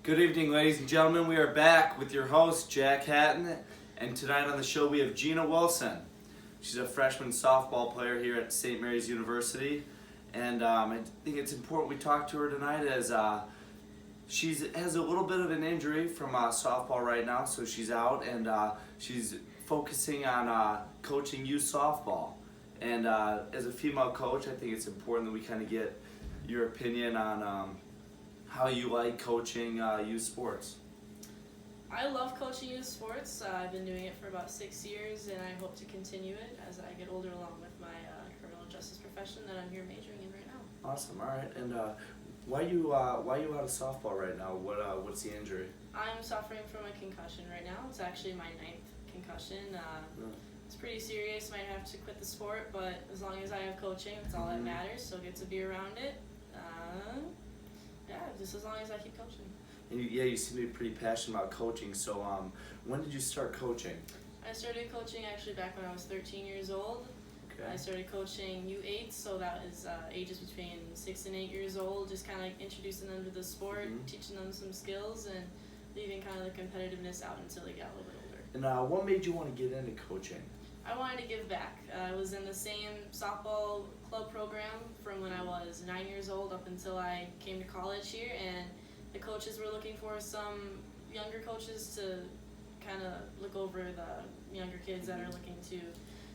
Good evening, ladies and gentlemen. We are back with your host, Jack Hatton, and tonight on the show we have Gina Wilson. She's a freshman softball player here at St. Mary's University, and I think it's important we talk to her tonight as she has a little bit of an injury from softball right now, so she's out, and she's focusing on coaching youth softball. And as a female coach, I think it's important that we kind of get your opinion on how you like coaching youth sports. I love coaching youth sports. I've been doing it for about 6 years, and I hope to continue it as I get older along with my criminal justice profession that I'm here majoring in right now. Awesome. All right. And why you out of softball right now? What's the injury? I'm suffering from a concussion right now. It's actually my 9th concussion. It's pretty serious. Might have to quit the sport, but as long as I have coaching, that's all that matters. So get to be around it. Just as long as I keep coaching. And you seem to be pretty passionate about coaching. So when did you start coaching? I started coaching actually back when I was 13 years old. Okay. I started coaching U8, so that is ages between 6 and 8 years old, just kind of like introducing them to the sport, teaching them some skills, and leaving kind of the competitiveness out until they got a little bit older. And what made you want to get into coaching? I wanted to give back. I was in the same softball club program from when I was 9 years old up until I came to college here, and the coaches were looking for some younger coaches to kind of look over the younger kids that are looking to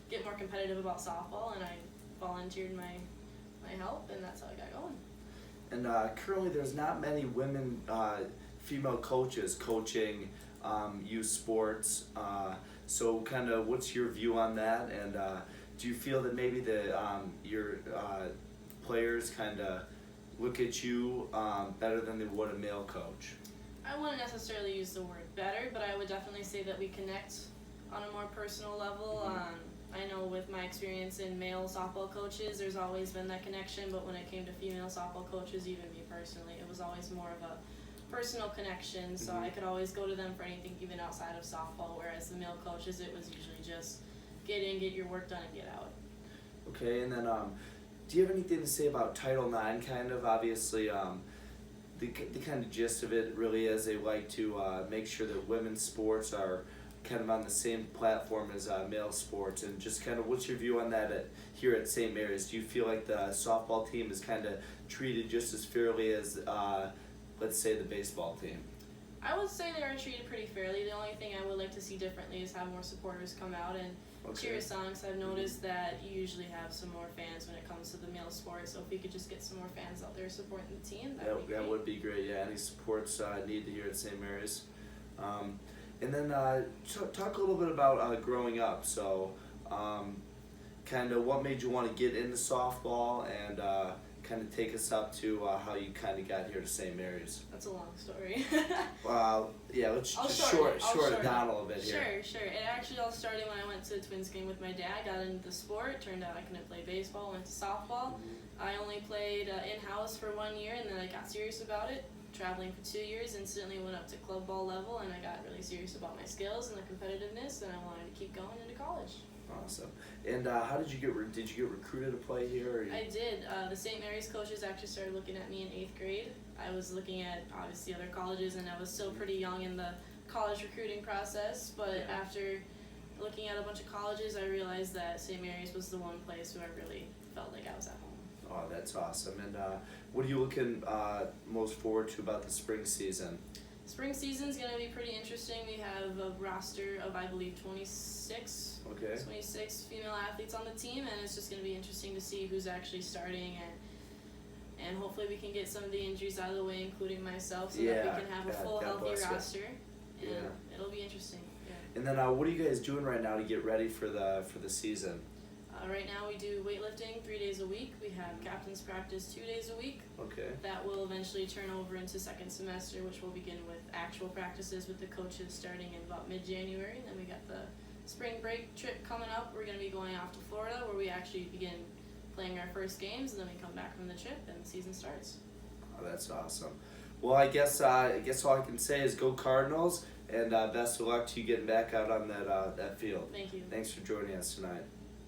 get more competitive about softball, and I volunteered my help, and that's how I got going. And currently there's not many women, female coaches coaching youth sports. So kind of what's your view on that? And do you feel that maybe your players kind of look at you better than they would a male coach? I wouldn't necessarily use the word better, but I would definitely say that we connect on a more personal level. I know with my experience in male softball coaches, there's always been that connection, but when it came to female softball coaches, even me personally, it was always more of a personal connection, so I could always go to them for anything even outside of softball, whereas the male coaches, it was usually just get in, get your work done, and get out. Okay, and then do you have anything to say about Title IX kind of? Obviously, the kind of gist of it really is they like to make sure that women's sports are kind of on the same platform as male sports, and just kind of what's your view on that here at St. Mary's? Do you feel like the softball team is kind of treated just as fairly as let's say the baseball team? I would say they are treated pretty fairly. The only thing I would like to see differently is have more supporters come out and cheer us on, because I've noticed that you usually have some more fans when it comes to the male sport, so if we could just get some more fans out there supporting the team, that would be great. That would be great, yeah. Any support's needed here at St. Mary's. And then talk a little bit about growing up. So kind of what made you want to get into softball, and kind of take us up to how you kind of got here to St. Mary's. That's a long story. Yeah, let's just short it down a little bit here. Sure. It actually all started when I went to a Twins game with my dad, got into the sport. Turned out I couldn't play baseball, went to softball. I only played in-house for 1 year, and then I got serious about it. Traveling for 2 years, instantly went up to club ball level, and I got really serious about my skills and the competitiveness, and I wanted to keep going into college. Awesome. And how did you get recruited to play here? Or I did. The St. Mary's coaches actually started looking at me in 8th grade. I was looking at obviously other colleges, and I was still pretty young in the college recruiting process, but after looking at a bunch of colleges, I realized that St. Mary's was the one place where I really felt like I was at home. Oh, that's awesome. And what are you looking most forward to about the spring season? Spring season's going to be pretty interesting. We have a roster of, I believe, 26 female athletes on the team, and it's just going to be interesting to see who's actually starting, and hopefully we can get some of the injuries out of the way, including myself, so that we can have a full, healthy roster, and it'll be interesting. Yeah. And then what are you guys doing right now to get ready for the season? Right now we do weightlifting 3 days a week. We have captain's practice 2 days a week. Okay. That will eventually turn over into second semester, which will begin with actual practices with the coaches starting in about mid-January. And then we got the spring break trip coming up. We're going to be going off to Florida, where we actually begin playing our first games, and then we come back from the trip and the season starts. Oh, that's awesome. Well, I guess all I can say is go Cardinals, and best of luck to you getting back out on that field. Thank you. Thanks for joining us tonight.